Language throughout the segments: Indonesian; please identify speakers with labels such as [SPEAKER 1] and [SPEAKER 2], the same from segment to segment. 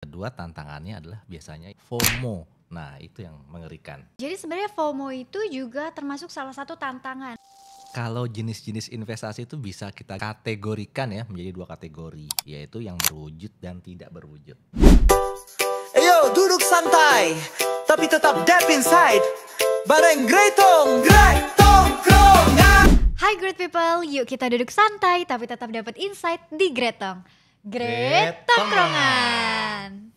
[SPEAKER 1] Kedua tantangannya adalah biasanya FOMO. Nah, itu yang mengerikan.
[SPEAKER 2] Jadi sebenarnya FOMO itu juga termasuk salah satu tantangan.
[SPEAKER 1] Kalau jenis-jenis investasi itu bisa kita kategorikan ya menjadi dua kategori, yaitu yang berwujud dan tidak berwujud.
[SPEAKER 3] Ayo duduk santai, tapi tetap deep inside. Bareng Gretong,
[SPEAKER 2] Hai great people, yuk kita duduk santai tapi tetap dapat insight di Gretong. Gretongkrongan.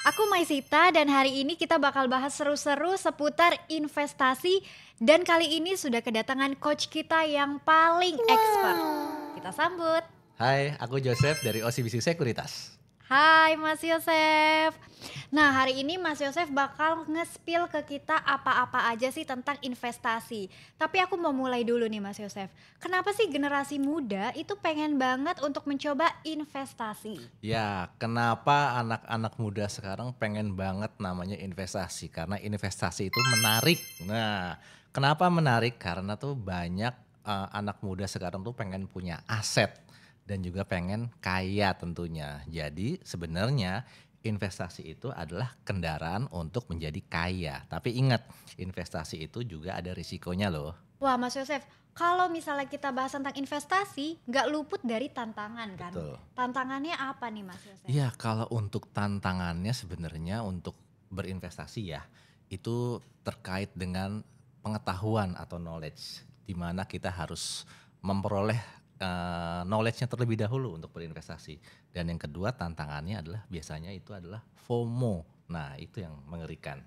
[SPEAKER 2] Aku Maisita dan hari ini kita bakal bahas seru-seru seputar investasi dan kali ini sudah kedatangan coach kita yang paling expert. Kita sambut.
[SPEAKER 1] Hai, aku Joseph dari OCBC Sekuritas.
[SPEAKER 2] Hai Mas Yosef. Nah hari ini Mas Yosef bakal nge-spill ke kita apa-apa aja sih tentang investasi. Tapi aku mau mulai dulu nih Mas Yosef. Kenapa sih generasi muda itu pengen banget untuk mencoba investasi?
[SPEAKER 1] Ya, kenapa anak-anak muda sekarang pengen banget namanya investasi? Karena investasi itu menarik. Nah, kenapa menarik? Karena tuh banyak anak muda sekarang tuh pengen punya aset dan juga pengen kaya tentunya. Jadi sebenarnya investasi itu adalah kendaraan untuk menjadi kaya. Tapi ingat, investasi itu juga ada risikonya loh.
[SPEAKER 2] Wah Mas Yosef, kalau misalnya kita bahas tentang investasi nggak luput dari tantangan kan?
[SPEAKER 1] Betul.
[SPEAKER 2] Tantangannya apa nih Mas Yosef?
[SPEAKER 1] Iya, kalau untuk tantangannya sebenarnya untuk berinvestasi ya, itu terkait dengan pengetahuan atau knowledge, di mana kita harus memperoleh knowledge-nya terlebih dahulu untuk berinvestasi. Dan yang kedua tantangannya adalah biasanya itu adalah FOMO. Nah, itu yang mengerikan.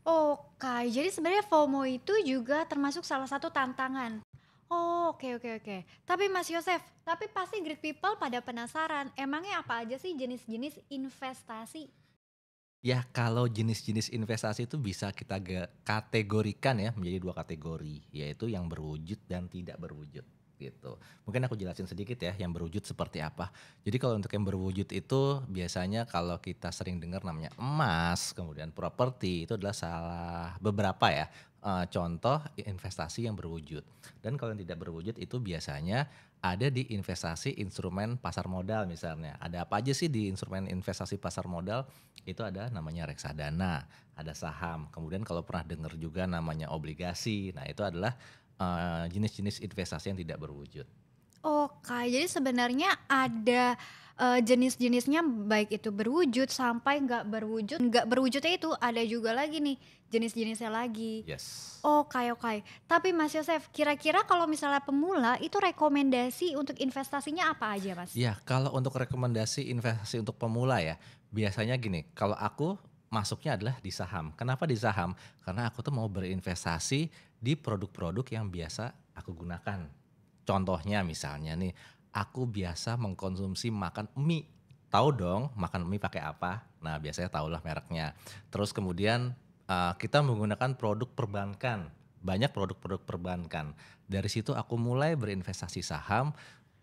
[SPEAKER 2] Oke, jadi sebenarnya FOMO itu juga termasuk salah satu tantangan. Oh, oke oke oke. Tapi Mas Yosef, tapi pasti great people pada penasaran, emangnya apa aja sih jenis-jenis investasi?
[SPEAKER 1] Ya, kalau jenis-jenis investasi itu bisa kita kategorikan ya menjadi dua kategori, yaitu yang berwujud dan tidak berwujud gitu. Mungkin aku jelasin sedikit ya yang berwujud seperti apa. Jadi kalau untuk yang berwujud itu biasanya kalau kita sering dengar namanya emas, kemudian properti itu adalah salah beberapa ya contoh investasi yang berwujud. Dan kalau yang tidak berwujud itu biasanya ada di investasi instrumen pasar modal misalnya. Ada apa aja sih di instrumen investasi pasar modal? Itu ada namanya reksadana, ada saham. Kemudian kalau pernah dengar juga namanya obligasi. Nah, itu adalah jenis-jenis investasi yang tidak berwujud.
[SPEAKER 2] Oke, jadi sebenarnya ada, jenis-jenisnya baik itu berwujud sampai nggak berwujud. Nggak berwujudnya itu ada juga lagi nih, jenis-jenisnya lagi.
[SPEAKER 1] Yes.
[SPEAKER 2] Oke oke. Tapi Mas Yosef, kira-kira kalau misalnya pemula itu rekomendasi untuk investasinya apa aja Mas?
[SPEAKER 1] Ya, kalau untuk rekomendasi investasi untuk pemula ya, biasanya gini, kalau aku masuknya adalah di saham. Kenapa di saham? Karena aku tuh mau berinvestasi di produk-produk yang biasa aku gunakan. Contohnya misalnya nih, aku biasa mengkonsumsi makan mie. Tahu dong makan mie pakai apa? Nah, biasanya tahulah mereknya. Terus kemudian kita menggunakan produk perbankan. Banyak produk-produk perbankan. Dari situ aku mulai berinvestasi saham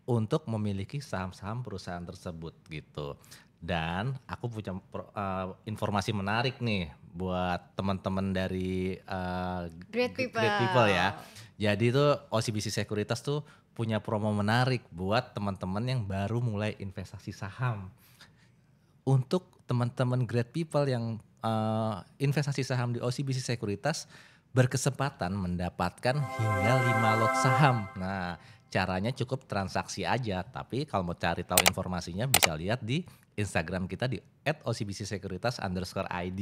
[SPEAKER 1] untuk memiliki saham-saham perusahaan tersebut gitu. Dan aku punya informasi menarik nih buat teman-teman dari
[SPEAKER 2] Great people.
[SPEAKER 1] Great People ya. Jadi tuh OCBC Sekuritas tuh punya promo menarik buat teman-teman yang baru mulai investasi saham. Untuk teman-teman Great People yang investasi saham di OCBC Sekuritas berkesempatan mendapatkan hingga 5 lot saham. Nah, caranya cukup transaksi aja, tapi kalau mau cari tahu informasinya bisa lihat di Instagram kita di @ocbcsekuritas_id.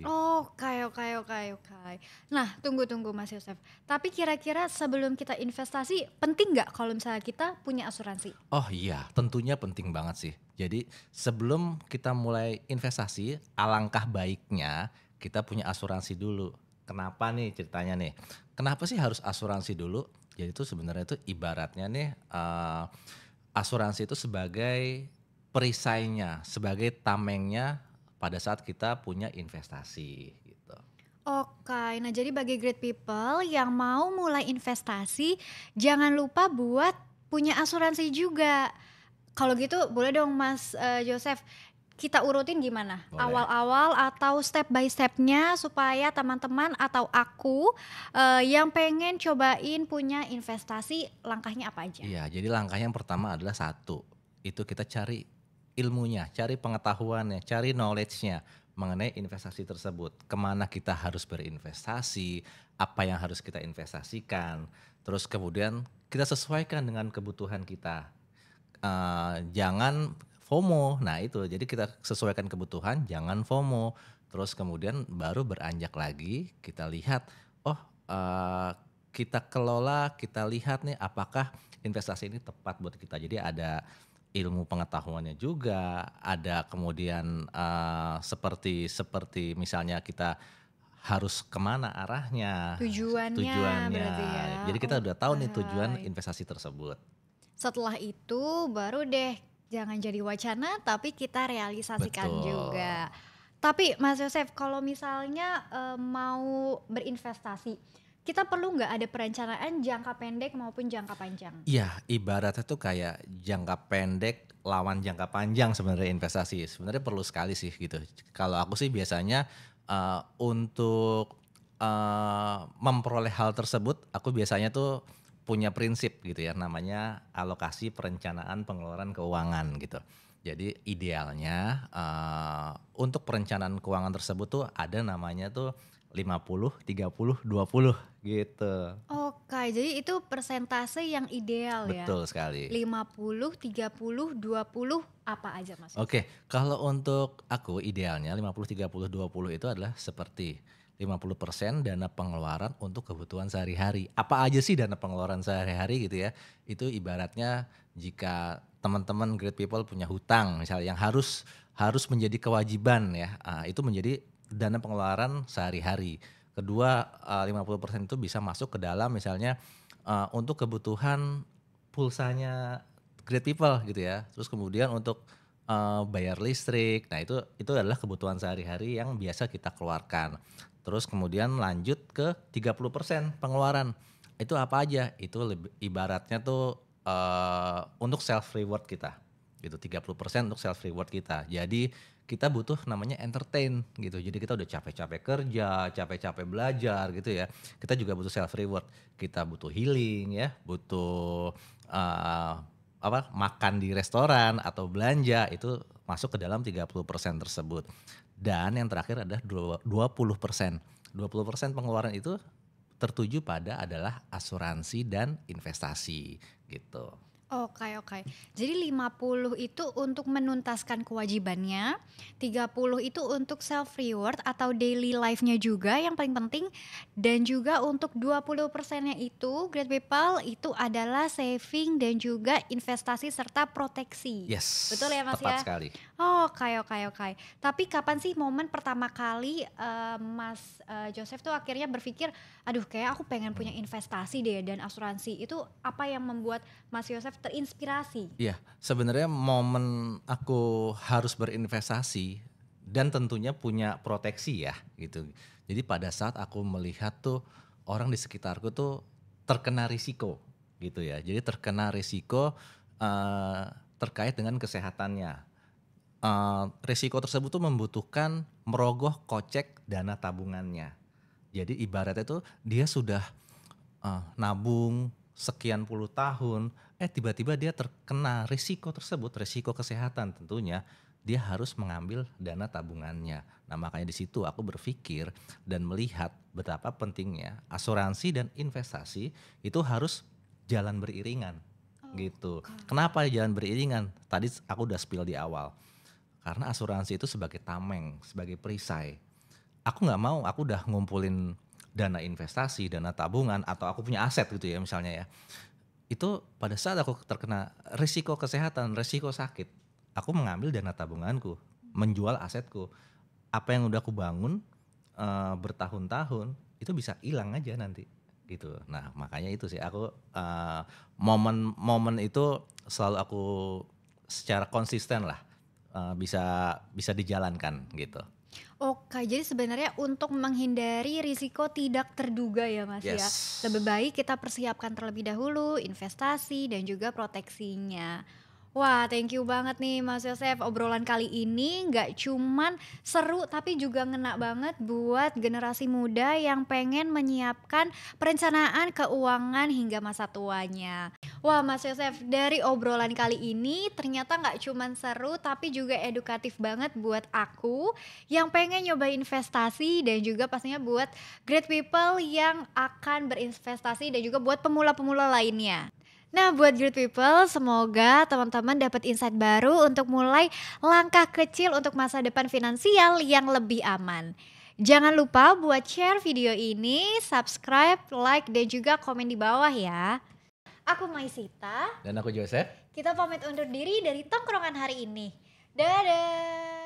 [SPEAKER 2] Oke oke oke oke. Nah, tunggu Mas Yosef. Tapi kira-kira sebelum kita investasi, penting nggak kalau misalnya kita punya asuransi?
[SPEAKER 1] Oh iya, tentunya penting banget sih. Jadi sebelum kita mulai investasi, alangkah baiknya kita punya asuransi dulu. Kenapa nih ceritanya nih? Kenapa sih harus asuransi dulu? Jadi itu sebenarnya itu ibaratnya nih asuransi itu sebagai perisainya, sebagai tamengnya pada saat kita punya investasi gitu.
[SPEAKER 2] Oke, nah jadi bagi great people yang mau mulai investasi, jangan lupa buat punya asuransi juga. Kalau gitu boleh dong Mas, Joseph, kita urutin gimana?
[SPEAKER 1] Boleh.
[SPEAKER 2] Awal-awal atau step by step-nya supaya teman-teman atau aku, yang pengen cobain punya investasi, langkahnya apa aja?
[SPEAKER 1] Iya, jadi langkah yang pertama adalah satu, itu kita cari ilmunya, cari pengetahuannya, cari knowledge-nya mengenai investasi tersebut. Kemana kita harus berinvestasi, apa yang harus kita investasikan. Terus kemudian kita sesuaikan dengan kebutuhan kita. Jangan FOMO. Nah itu, jadi kita sesuaikan kebutuhan, jangan FOMO. Terus kemudian baru beranjak lagi, kita lihat, oh kita kelola, kita lihat nih apakah investasi ini tepat buat kita. Jadi ada ilmu pengetahuannya juga, ada kemudian seperti misalnya kita harus kemana arahnya,
[SPEAKER 2] Tujuannya
[SPEAKER 1] tujuannya.
[SPEAKER 2] berarti ya.
[SPEAKER 1] Jadi kita udah tahu nih tujuan
[SPEAKER 2] Oke.
[SPEAKER 1] investasi tersebut.
[SPEAKER 2] Setelah itu baru deh jangan jadi wacana tapi kita realisasikan
[SPEAKER 1] Betul.
[SPEAKER 2] juga. Tapi Mas Yosef kalau misalnya mau berinvestasi, kita perlu nggak ada perencanaan jangka pendek maupun jangka panjang?
[SPEAKER 1] Iya, ibaratnya tuh kayak jangka pendek lawan jangka panjang sebenarnya investasi. Sebenarnya perlu sekali sih gitu. Kalau aku sih biasanya untuk memperoleh hal tersebut, aku biasanya tuh punya prinsip gitu ya, namanya alokasi perencanaan pengeluaran keuangan gitu. Jadi idealnya untuk perencanaan keuangan tersebut tuh ada namanya tuh 50, 30, 20 gitu.
[SPEAKER 2] Oke, jadi itu persentase yang ideal ya.
[SPEAKER 1] Betul sekali.
[SPEAKER 2] 50, 30, 20 apa aja Mas Yosef?
[SPEAKER 1] Oke, kalau untuk aku idealnya 50, 30, 20 itu adalah seperti 50% dana pengeluaran untuk kebutuhan sehari-hari. Apa aja sih dana pengeluaran sehari-hari gitu ya? Itu ibaratnya jika teman-teman great people punya hutang misalnya yang harus menjadi kewajiban ya, itu menjadi dana pengeluaran sehari-hari. Kedua, 50% itu bisa masuk ke dalam misalnya untuk kebutuhan pulsanya great people gitu ya. Terus kemudian untuk bayar listrik. Nah, itu adalah kebutuhan sehari-hari yang biasa kita keluarkan. Terus kemudian lanjut ke 30% pengeluaran. Itu apa aja? Itu ibaratnya tuh untuk self reward kita. Gitu 30% untuk self reward kita. Jadi kita butuh namanya entertain gitu. Jadi kita udah capek-capek kerja, capek-capek belajar gitu ya. Kita juga butuh self reward. Kita butuh healing ya, butuh makan di restoran atau belanja, itu masuk ke dalam 30% tersebut. Dan yang terakhir adalah 20%. 20% pengeluaran itu tertuju pada adalah asuransi dan investasi gitu.
[SPEAKER 2] Oke. Jadi 50 itu untuk menuntaskan kewajibannya, 30 itu untuk self reward atau daily life-nya juga yang paling penting, dan juga untuk 20%-nya itu great people itu adalah saving dan juga investasi serta proteksi.
[SPEAKER 1] Yes,
[SPEAKER 2] Betul ya Mas
[SPEAKER 1] tepat
[SPEAKER 2] ya?
[SPEAKER 1] sekali.
[SPEAKER 2] Oke. Tapi kapan sih momen pertama kali Mas Joseph tuh akhirnya berpikir, aduh kayak aku pengen punya investasi deh dan asuransi. Itu apa yang membuat Mas Joseph terinspirasi?
[SPEAKER 1] Iya, sebenarnya momen aku harus berinvestasi dan tentunya punya proteksi ya gitu. Jadi pada saat aku melihat tuh orang di sekitarku tuh terkena risiko gitu ya. Jadi terkena risiko terkait dengan kesehatannya. Risiko tersebut tuh membutuhkan merogoh kocek dana tabungannya. Jadi ibaratnya tuh dia sudah nabung sekian puluh tahun, tiba-tiba dia terkena risiko tersebut, risiko kesehatan tentunya, dia harus mengambil dana tabungannya. Nah makanya di situ aku berpikir dan melihat betapa pentingnya asuransi dan investasi itu harus jalan beriringan gitu. Kenapa jalan beriringan? Tadi aku udah spill di awal. Karena asuransi itu sebagai tameng, sebagai perisai. Aku nggak mau, aku udah ngumpulin dana investasi, dana tabungan, atau aku punya aset gitu ya misalnya ya. Itu pada saat aku terkena risiko kesehatan, risiko sakit, aku mengambil dana tabunganku, menjual asetku. Apa yang udah aku bangun bertahun-tahun, itu bisa hilang aja nanti gitu. Nah makanya itu sih aku momen-momen itu selalu aku secara konsisten lah bisa dijalankan gitu.
[SPEAKER 2] Oke, jadi sebenarnya untuk menghindari risiko tidak terduga ya Mas ya.
[SPEAKER 1] Yes.
[SPEAKER 2] Lebih baik kita persiapkan terlebih dahulu investasi dan juga proteksinya. Wah, thank you banget nih Mas Yosef. Obrolan kali ini nggak cuman seru tapi juga ngena banget buat generasi muda yang pengen menyiapkan perencanaan keuangan hingga masa tuanya. Wah, Mas Yosef, dari obrolan kali ini ternyata nggak cuman seru tapi juga edukatif banget buat aku yang pengen nyoba investasi dan juga pastinya buat great people yang akan berinvestasi dan juga buat pemula-pemula lainnya. Nah, buat great people, semoga teman-teman dapat insight baru untuk mulai langkah kecil untuk masa depan finansial yang lebih aman. Jangan lupa buat share video ini, subscribe, like, dan juga komen di bawah ya. Aku Maisita,
[SPEAKER 1] Dan aku Joseph.
[SPEAKER 2] kita pamit undur diri dari tongkrongan hari ini. Dadah!